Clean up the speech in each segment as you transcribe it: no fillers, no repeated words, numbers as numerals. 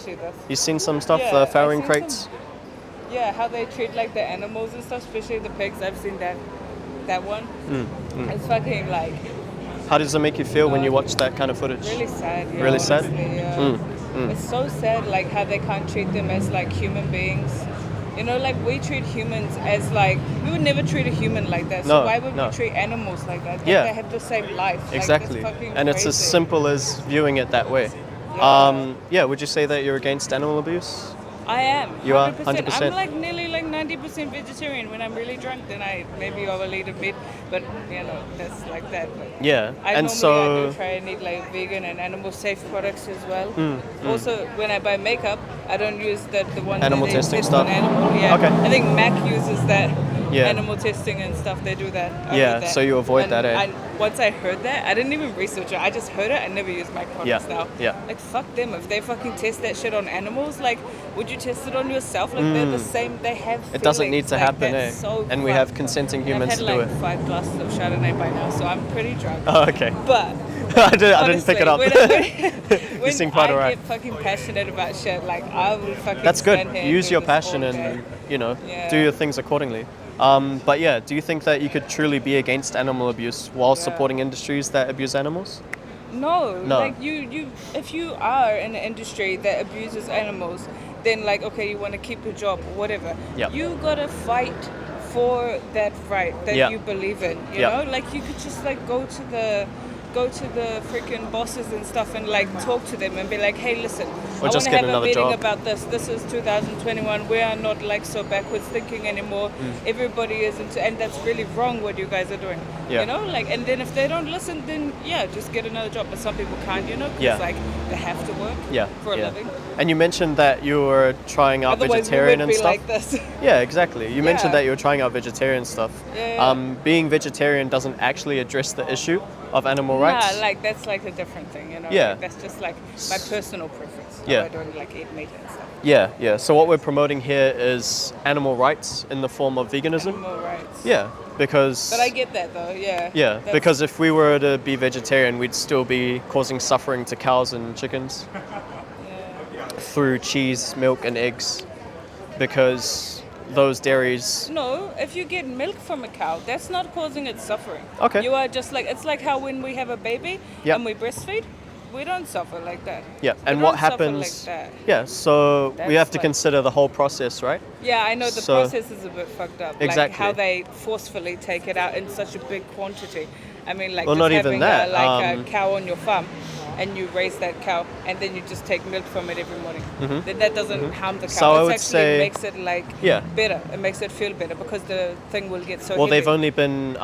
see this. You seen some stuff, Yeah, the I've farrowing seen crates? Yeah, how they treat like the animals and stuff, especially the pigs. I've seen that one. It's fucking like How does it make you feel when you watch that kind of footage? really sad. Yeah, Really sad? honestly, yeah. It's so sad, like how they can't treat them as like human beings. You know, like we treat humans as like we would never treat a human like that. So No, why would no. we treat animals like that? Like, Yeah. they have the same life. Exactly. Like, that's fucking And it's as crazy. simple as viewing it that way. Yeah. Would you say that you're against animal abuse? I am. You are? 100%. 100%? I'm like nearly like 90% vegetarian. When I'm really drunk, then I maybe overeat a bit, but you know that's like that. But Yeah. I And normally I do try and eat like vegan and animal safe products as well. Also, when I buy makeup, I don't use the one Animal that they testing test stuff. on animal. Yeah. Okay. I think Mac uses that. Yeah. Animal testing and stuff, they do that. I Yeah, heard that. so you avoid And that, eh? once I heard that, I didn't even research it. I just heard it. I never use my products Yeah, now. yeah. Like, fuck them. If they fucking test that shit on animals, like, would you test it on yourself? Like, they're the same. They have It doesn't need feelings. to Like, happen, eh? that's so And we have fucked. consenting And humans I've to had do like it. 5 glasses of Chardonnay by now, so I'm pretty drunk. Oh, okay. But I didn't pick it up. when seem quite I alright. get fucking passionate about shit, like I will fucking That's good. stand here and Use do your this passion all and, day. Yeah. do your things accordingly. But yeah, do you think that you could truly be against animal abuse while supporting industries that abuse animals? No, No. like you if you are in an industry that abuses animals, then like okay, you want to keep your job or whatever. Yep. You gotta fight for that right that Yep. you believe in. You Yep. know, like you could just like go to the freaking bosses and stuff and like talk to them and be like, hey, listen, I want just to get have a another meeting job. about this. This is 2021. We are not like so backwards thinking anymore. Everybody is into, and that's really wrong what you guys are doing. Yeah. You know, like, and then if they don't listen, then yeah, just get another job. But some people can't, you know, because Yeah. like they have to work for a yeah. living. And you mentioned that you were trying out Otherwise, vegetarian we and would be stuff. like this. Yeah, exactly. You mentioned Yeah. that you were trying out vegetarian stuff. Yeah. Being vegetarian doesn't actually address the issue of animal rights. Nah, like that's like a different thing, you know. Yeah. Like, that's just like my personal preference. Yeah. I don't like eat meat and stuff. Yeah. So what we're promoting here is animal rights in the form of veganism. Animal rights. Yeah, because But I get that though. Yeah. yeah, That's- because if we were to be vegetarian, we'd still be causing suffering to cows and chickens through cheese, milk, and eggs, because those dairies. No, if you get milk from a cow, that's not causing it suffering. Okay. You are just like, it's like how when we have a baby Yep. and we breastfeed, we don't suffer like that. Yeah, We and don't what suffer happens? Like that. Yeah, so we That's have to like- consider the whole process, right? Yeah, I know the So- process is a bit fucked up. Like Exactly. how they forcefully take it out in such a big quantity. I mean, like Well, just not even having that, a cow on your farm, and you raise that cow, and then you just take milk from it every morning. Then that doesn't harm the cow. So I it would actually say- makes it like Yeah. better. It makes it feel better because the thing will get so Well, heavy. they've only been,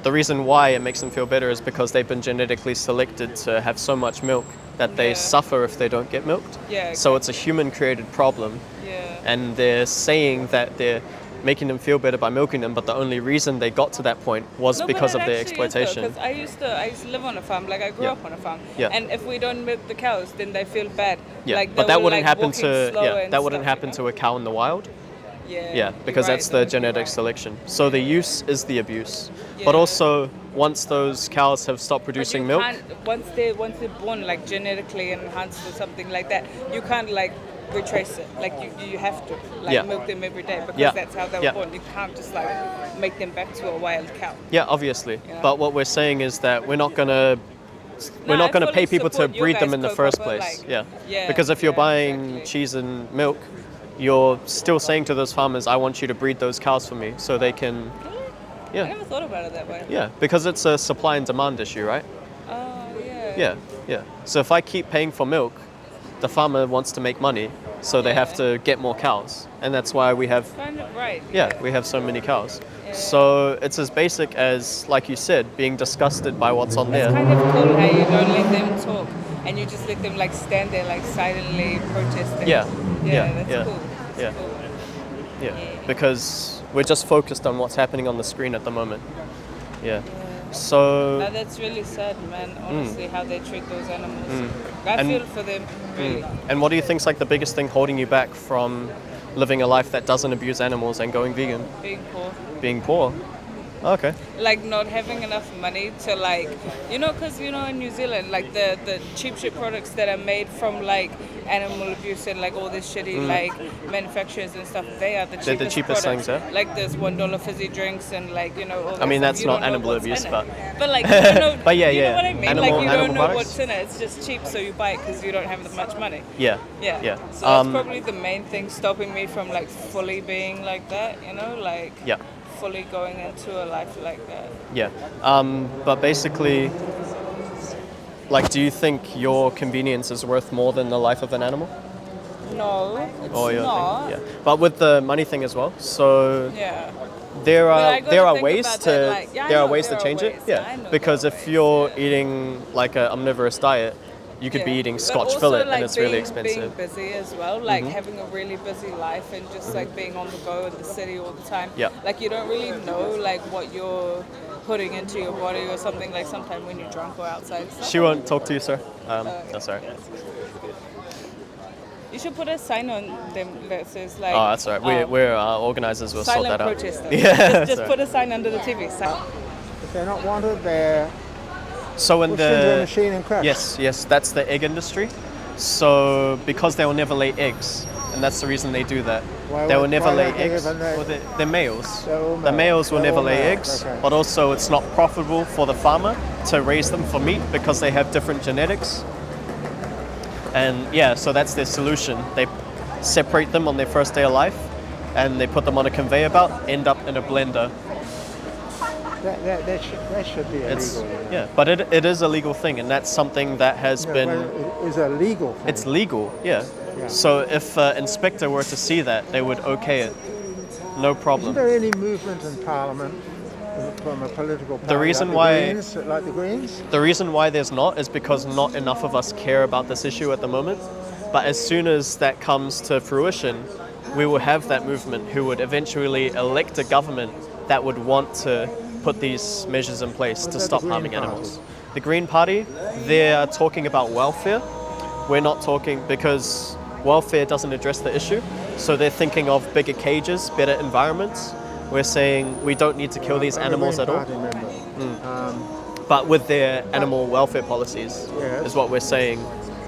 the reason why it makes them feel better is because they've been genetically selected to have so much milk that they Yeah. suffer if they don't get milked. Yeah, So it's a human created problem, Yeah. and they're saying that they're making them feel better by milking them, but the only reason they got to that point was No, because but of it their actually is though, exploitation. 'cause I used to live on a farm. Like I grew Yeah. up on a farm. Yeah. And if we don't milk the cows, then they feel bad. Yeah, Like but they that were, wouldn't like, happen walking to slower and that wouldn't stuff, happen you to a cow in the wild. know? Yeah. Yeah, because you're that's right, the though, genetic you're right. selection. So the use is the abuse. But Yeah. also, once those cows have stopped But producing you milk, can't- once they're born like genetically enhanced or something like that, you can't like retrace it. Like you have to like Yeah. milk them every day because Yeah. that's how they were Yeah. born. You can't just like make them back to a wild cow. yeah, obviously. Yeah. But what we're saying is that we're not gonna No, I pay fully people to support you breed them guys, in the Coco, first but, place. like, Yeah. yeah, Because if you're yeah, buying exactly. cheese and milk, you're still saying to those farmers, I want you to breed those cows for me so they can. I Yeah. never thought about it that way. Yeah, because it's a supply and demand issue, right? Oh yeah. Yeah. So if I keep paying for milk, the farmer wants to make money, so they have Yeah. to get more cows, and that's why we have Kind of right. we have so many cows. Yeah. So it's as basic as, like you said, being disgusted by what's on It's there. kind of cool how you don't let them talk and you just let them like stand there like silently protesting. Yeah. Yeah, Yeah, that's yeah, cool. That's yeah. cool. Yeah, Yeah. because we're just focused on what's happening on the screen at the moment. Yeah. So Now that's really sad, man. Honestly, how they treat those animals. I And- feel for them, really. and what do you think's like the biggest thing holding you back from living a life that doesn't abuse animals and going vegan? Being poor. Being poor. Okay. Like not having enough money to like, because in New Zealand, like the cheap shit products that are made from like animal abuse and like all this shitty like manufacturers and stuff, they are the cheapest, They're the cheapest products. things, yeah? Like there's $1 fizzy drinks and like all that I mean, stuff. that's You not don't know animal what's abuse, in but but like but yeah, you yeah. know what I mean. Animal, like you don't animal know products? what's in it. It's just cheap, so you buy it because you don't have that much money. Yeah. Yeah. Yeah. So that's probably the main thing stopping me from like fully being like that, like Yeah. fully going into a life like that. Yeah. But basically, like, do you think your convenience is worth more than the life of an animal? No, it's Or your not. thing? Yeah. But with the money thing as well. So Yeah. there But I are gotta there are think ways about to that, like, yeah, I there are know ways there to are change ways. it. Yeah, I Yeah. know Because there are if ways, you're yeah. eating like an omnivorous diet, you could be eating But Scotch also, fillet like, and it's really being expensive. busy as well, like having a really busy life and just like being on the go in the city all the time. Yeah. Like you don't really know like what you're putting into your body or something. Like sometimes when you're drunk or outside. It's She won't talk to you, sir. Okay. That's all right. You should put a sign on them that says like. Oh, that's all right. We're organizers. We'll sort silent that out. protesters. Yeah. Just put a sign under the TV. If they're not wanted, they're So in pushed into a the machine and crushed. yes, that's the egg industry. So because they will never lay eggs, and that's the reason they do that. Why They will won't- never why lay won't they eggs. even lay- Well, they're males. They're all The males. males will They're never all lay males, eggs, okay. but also it's not profitable for the farmer to raise them for meat because they have different genetics. And yeah, so that's their solution. They separate them on their first day of life, and they put them on a conveyor belt, end up in a blender. That should be It's illegal. yeah, but it is a legal thing, and that's something that has No, been. well, it is a legal thing. It's legal, yeah. Yeah. So if an inspector were to see that, they would okay it, no Isn't problem. there any movement in Parliament from a political party reason like why- the Greens, like the Greens? The reason why there's not is because not enough of us care about this issue at the moment. But as soon as that comes to fruition, we will have that movement who would eventually elect a government that would want to put these measures in place to that stop the Green harming Party? animals. The Green Party, they're talking about welfare. We're not talking because welfare doesn't address the issue. So they're thinking of bigger cages, better environments. We're saying we don't need to kill these I'm a animals Green at all. Party member. But with their animal welfare policies, Yes. is what we're saying.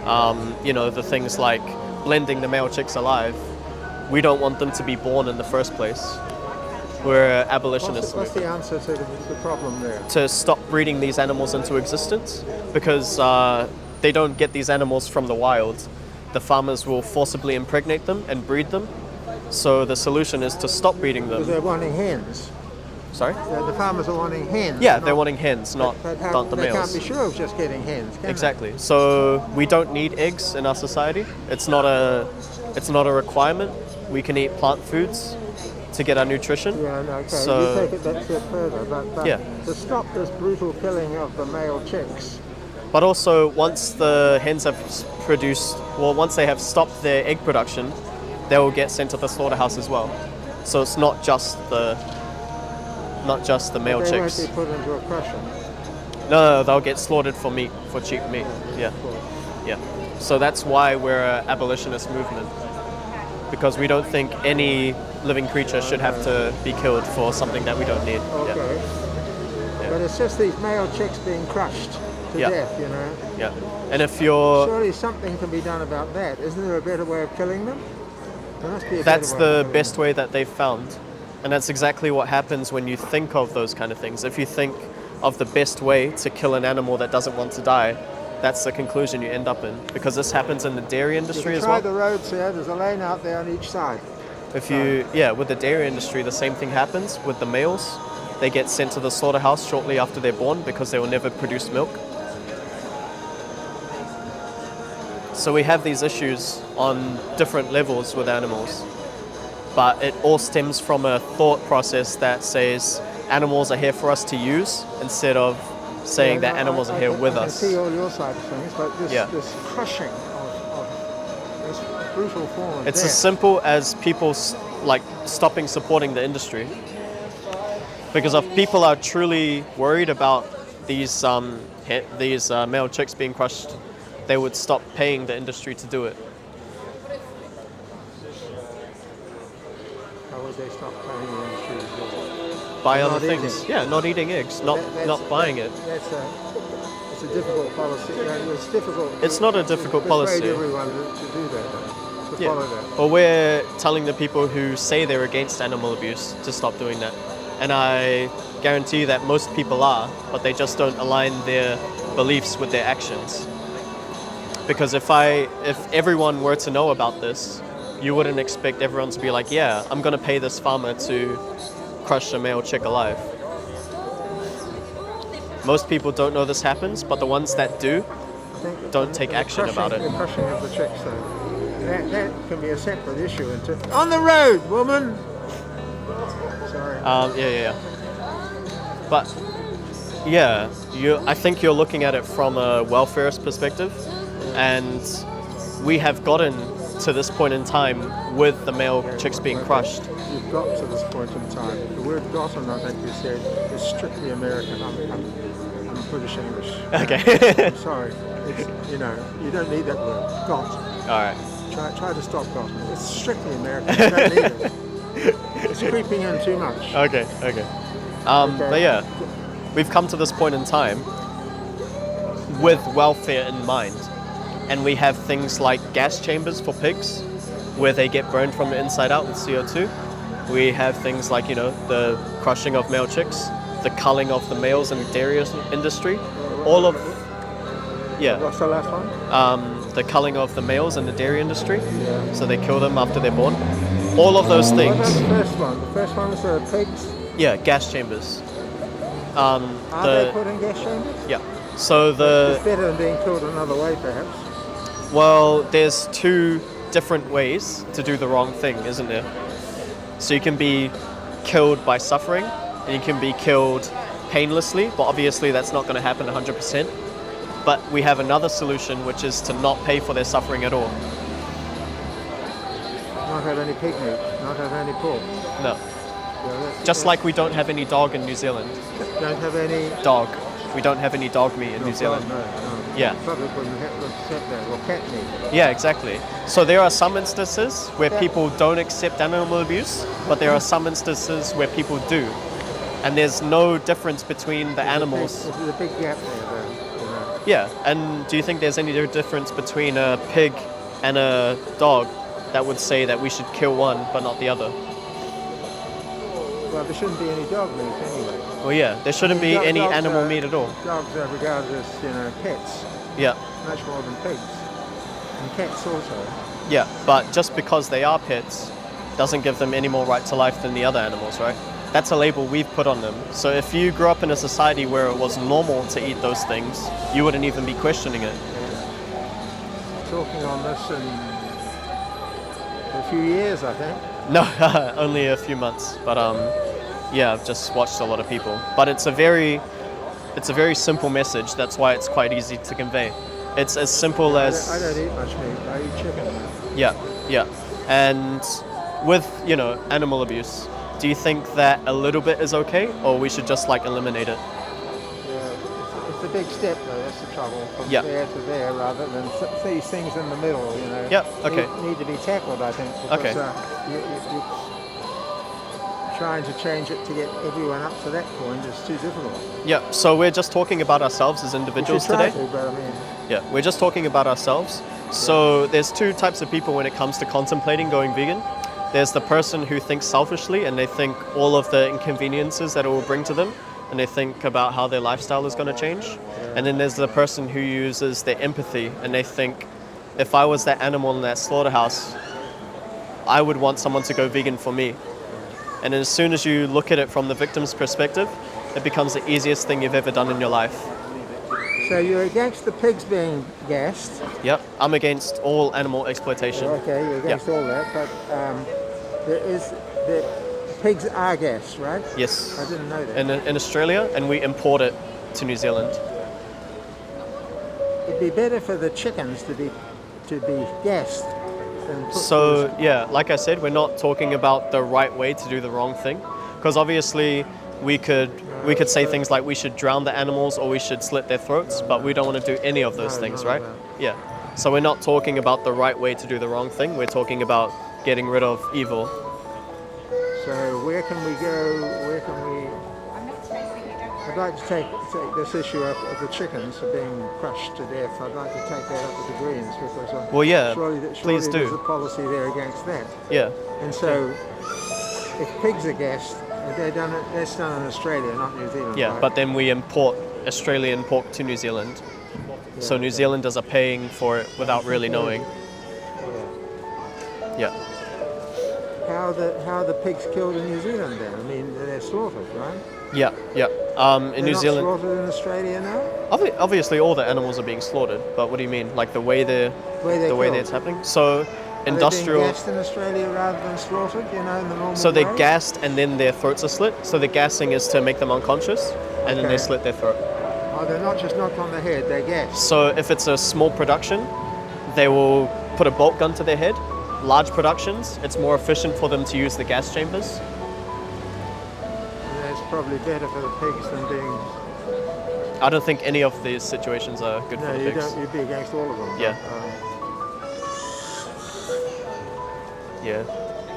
The things like blending the male chicks alive, we don't want them to be born in the first place. We're abolitionists. What's the answer to the problem there? To stop breeding these animals into existence because they don't get these animals from the wild. The farmers will forcibly impregnate them and breed them. So the solution is to stop breeding Because them. they're wanting hens. Sorry? The farmers are wanting hens. Yeah, not- they're wanting hens, not But how, not the they males. can't be sure of just getting hens, can Exactly. So we don't need eggs in our society. It's not a requirement. We can eat plant foods to get our nutrition. they? Yeah, no, okay. So- you take it that step further, but Yeah. to stop this brutal killing of the male chicks, But also, once the hens have once they have stopped their egg production, they will get sent to the slaughterhouse as well. So it's not just the male they chicks. won't be put into a crusher. No, they'll get slaughtered for meat, for cheap meat. Yeah, Of course. yeah. So that's why we're an abolitionist movement, because we don't think any living creature should have to be killed for something that we don't need. Okay. Yeah. But it's just these male chicks being crushed to Yeah. death, you know. Yeah. And if you're Surely something can be done about that. Isn't there a better way of killing them? There must be a That's better way the of killing best way that they've found. And that's exactly what happens when you think of those kind of things. If you think of the best way to kill an animal that doesn't want to die, that's the conclusion you end up in. Because this happens in the dairy them. industry You as try well. the roads here, there's a lane out there on each side. With the dairy industry, the same thing happens with the males. They get sent to the slaughterhouse shortly after they're born because they will never produce milk. So we have these issues on different levels with animals. But it all stems from a thought process that says animals are here for us to use instead of saying that no, animals are here with I us. can see all your side of things, but this, Yeah. this crushing of this brutal form of It's death. as simple as people stopping supporting the industry. Because if people are truly worried about these male chicks being crushed, they would stop paying the industry to do it. How would they stop paying the industry to do it? buy Not other things. eating. Yeah, not eating eggs, not buying it. It's a difficult policy. It's difficult. It's not a difficult policy. Persuade everyone to do that, to follow that. Well, we're telling the people who say they're against animal abuse to stop doing that. And I guarantee that most people are, but they just don't align their beliefs with their actions. Because if everyone were to know about this, you wouldn't expect everyone to be like, yeah, I'm going to pay this farmer to crush a male chick alive. Most people don't know this happens, but the ones that do don't take action about it. The crushing of the chicks, though, that can be a separate issue. On the road, woman! Sorry. Yeah. But, yeah, I think you're looking at it from a welfarist perspective, and we have gotten to this point in time with the male chicks being crushed. You've got to this point in time. The word "gotten," I think you said, is strictly American. I'm British English. Okay. I'm sorry. It's, you don't need that word. Got. All right. Try to stop gotten. It's strictly American. You don't need it. It's creeping in too much. Okay. But yeah, we've come to this point in time with welfare in mind. And we have things like gas chambers for pigs, where they get burned from the inside out with CO2. We have things like, the crushing of male chicks, the culling of the males in the dairy industry. What's the last one? The culling of the males in the dairy industry. Yeah. So they kill them after they're born. All of those things. What about the first one? The first one was the pigs? Yeah, gas chambers. Are they put in gas chambers? Yeah. So it's better than being killed another way, perhaps. Well, there's two different ways to do the wrong thing, isn't there? So you can be killed by suffering, and you can be killed painlessly, but obviously that's not going to happen 100%. But we have another solution, which is to not pay for their suffering at all. Not have any pig meat, not have any pork. No. Just like we don't have any dog in New Zealand. Don't have any... Dog. We don't have any dog meat in New Zealand. No. Yeah. Probably wouldn't have to accept that, or cat meat. Yeah, exactly. So there are some instances where people don't accept animal abuse, but there are some instances where people do. And there's no difference between the animals. There's a big gap there, though. Yeah, and do you think there's any difference between a pig and a dog that would say that we should kill one but not the other? Well, there shouldn't be any dog meat anyway. Well, yeah, there shouldn't be any animal meat at all. Dogs are regarded as, pets. Yeah. Much more than pigs. And cats also. Yeah, but just because they are pets doesn't give them any more right to life than the other animals, right? That's a label we've put on them. So if you grew up in a society where it was normal to eat those things, you wouldn't even be questioning it. Talking on this in a few years, I think. No, only a few months. But yeah, I've just watched a lot of people. But it's a very simple message. That's why it's quite easy to convey. It's as simple as... I don't eat much meat. I eat chicken. Yeah. And with, animal abuse, do you think that a little bit is okay, or we should just eliminate it? Yeah, it's a big step though. That's the trouble. From Yeah. there to there, rather than these things in the middle. Yeah. Okay. Need to be tackled, I think. Because, Okay. You're trying to change it to get everyone up to that point is too difficult. Yeah. So we're just talking about ourselves as individuals today. Yeah. We're just talking about ourselves. So there's two types of people when it comes to contemplating going vegan. There's the person who thinks selfishly and they think all of the inconveniences that it will bring to them, and they think about how their lifestyle is going to change. And then there's the person who uses their empathy and they think, if I was that animal in that slaughterhouse, I would want someone to go vegan for me. And as soon as you look at it from the victim's perspective, it becomes the easiest thing you've ever done in your life. So you're against the pigs being gassed? Yep, I'm against all animal exploitation. Okay, you're against all that, but the pigs are gassed, right? Yes. I didn't know that. In Australia, and we import it to New Zealand. It'd be better for the chickens to be gassed than put So yeah, like I said, we're not talking about the right way to do the wrong thing, because obviously we could say things like we should drown the animals or we should slit their throats, but we don't want to do any of those things, right? Yeah. So we're not talking about the right way to do the wrong thing. We're talking about getting rid of evil. So where can we go? Where can we? I'd like to take this issue up of the chickens being crushed to death. I'd like to take that up with the Greens because Well, yeah, surely please do. there's a policy there against that. Yeah. And so, if pigs are gassed, that's done in Australia, not New Zealand. Yeah, right? but then we import Australian pork to New Zealand. So New Zealanders are paying for it without really knowing. Yeah. How the pigs killed in New Zealand then? I mean, they're slaughtered, right? Yeah, yeah. In They're New not Zealand, slaughtered in Australia now? obviously all the animals are being slaughtered. But what do you mean? Like the way that it's happening? So industrial. Are they being gassed in Australia rather than slaughtered? You know, in the normal So they're way? gassed and then their throats are slit. So the gassing is to make them unconscious, and then they slit their throat. Oh, they're not just knocked on the head; they're gassed. So if it's a small production, they will put a bolt gun to their head. Large productions, it's more efficient for them to use the gas chambers. And that's probably better for the pigs than being. I don't think any of these situations are good for No, the you pigs. don't. You'd be against all of them. Yeah. Yeah,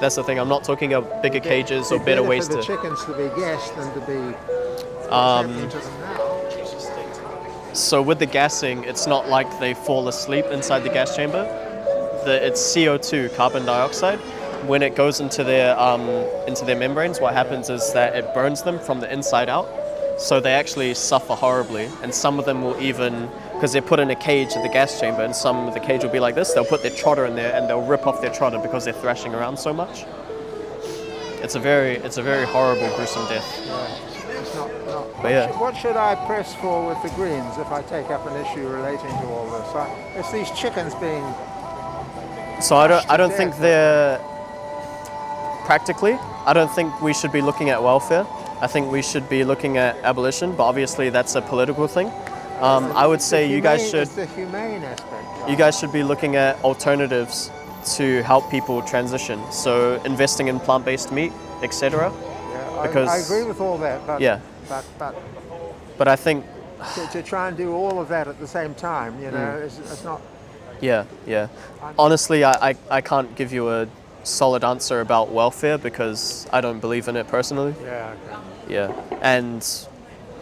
that's the thing. I'm not talking about bigger cages or better ways for the to. chickens to be gassed than to be. Um, to them now. So with the gassing, it's not like they fall asleep inside the gas chamber. It's CO2, carbon dioxide. When it goes into their membranes, what happens is that it burns them from the inside out. So they actually suffer horribly, and some of them will even, because they're put in a cage at the gas chamber, and some of the cage will be like this. They'll put their trotter in there, and they'll rip off their trotter because they're thrashing around so much. It's a very horrible, gruesome death. It's not. But yeah. What should I press for with the Greens if I take up an issue relating to all this? It's these chickens being. So I don't think they're practically. I don't think we should be looking at welfare. I think we should be looking at abolition, but obviously that's a political thing. I would say you guys should. It's the humane aspect. Right? You guys should be looking at alternatives to help people transition. So investing in plant-based meat, etc. Yeah, Because I agree with all that. But, yeah. But I think to try and do all of that at the same time, you know, it's not. Yeah. Honestly, I can't give you a solid answer about welfare because I don't believe in it personally. Yeah. Okay. Yeah. And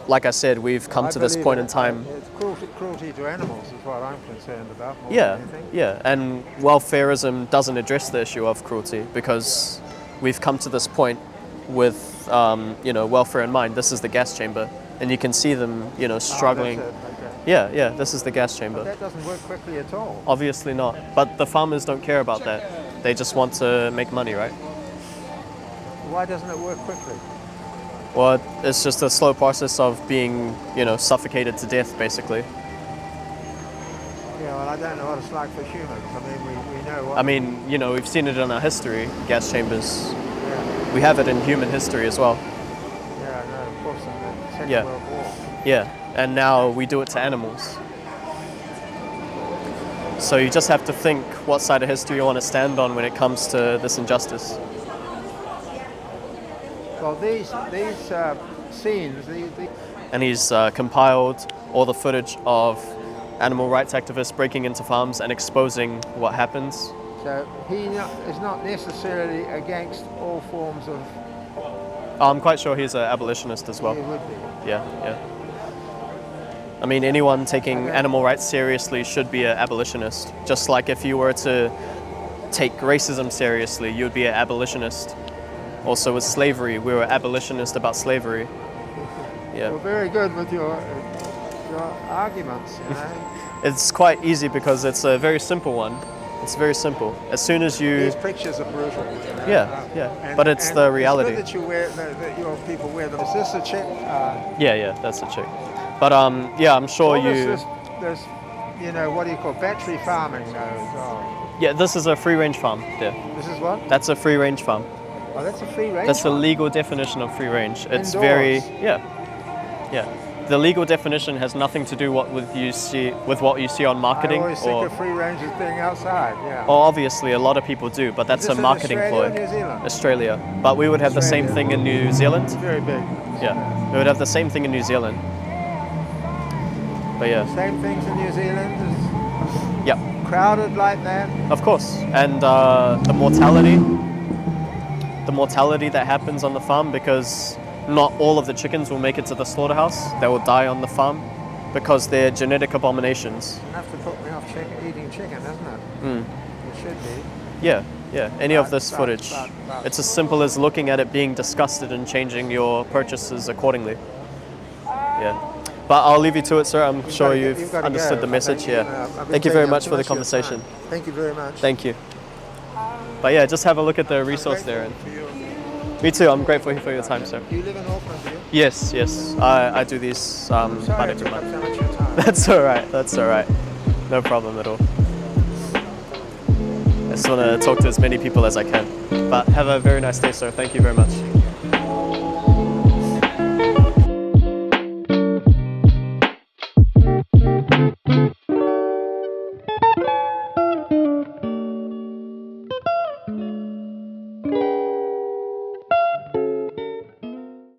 like I said, we've come to this point in time. It's cruelty to animals is what I'm concerned about more Yeah, than anything. yeah. And welfarism doesn't address the issue of cruelty because we've come to this point with, welfare in mind. This is the gas chamber. And you can see them, struggling. Oh, that's it. Okay. Yeah, this is the gas chamber. But that doesn't work quickly at all. Obviously not. But the farmers don't care about that. They just want to make money, right? Why doesn't it work quickly? Well, it's just a slow process of being, suffocated to death, basically. Yeah, well, I don't know what it's like for humans. I mean, we know what... I mean, we've seen it in our history, gas chambers. Yeah, We have it in human history as well. yeah, no, of course, in the Second Yeah. World War. Yeah, and now we do it to animals. So you just have to think what side of history you want to stand on when it comes to this injustice. Well, these scenes, And he's compiled all the footage of animal rights activists breaking into farms and exposing what happens. so he is not necessarily against all forms of... I'm quite sure he's an abolitionist as well. He would be. Yeah. I mean, anyone taking animal rights seriously should be an abolitionist. Just like if you were to take racism seriously, you would be an abolitionist. Also with slavery, we were abolitionists about slavery. Yeah. Well, very good with your arguments, you know. It's quite easy because it's a very simple one. It's very simple. As soon as you... These pictures are brutal. You know? Yeah. But it's the reality. It's good that you wear, that your people wear them. Is this a chick? Yeah, that's a chick. But I'm sure There's, what do you call battery farming though as well. Yeah, this is a free-range farm there. This is what? That's a free-range farm. Oh, that's a free range. That's the farm? legal definition of free-range. It's Indoors. very... Yeah. The legal definition has nothing to do with what you see on marketing. I always think of free range as being outside, yeah. Well, obviously, a lot of people do, but that's Is a this in marketing Australia ploy. or New Zealand? Australia. But we would have the same Australia. thing in New Zealand. It's very big. Yeah. We would have the same thing in New Zealand. But yeah. Same things in New Zealand. Yep. Crowded like that. Of course. And the mortality. the mortality that happens on the farm, because not all of the chickens will make it to the slaughterhouse. They will die on the farm because they're genetic abominations. Enough to put me off eating chicken, isn't it? Mm. It should be. Yeah. Any of this footage. It's as simple as looking at it, being disgusted, and changing your purchases accordingly. Yeah. But I'll leave you to it, sir. I'm sure you've understood the message. Yeah. Thank you very much for the conversation. Thank you very much. Thank you. But yeah, just have a look at the resource there. Me too. I'm grateful for your time, sir. You live in Auckland, do you? Yes. I do these Sorry about I every took up month. so much of your time. That's all right. No problem at all. I just want to talk to as many people as I can. But have a very nice day, sir. Thank you very much.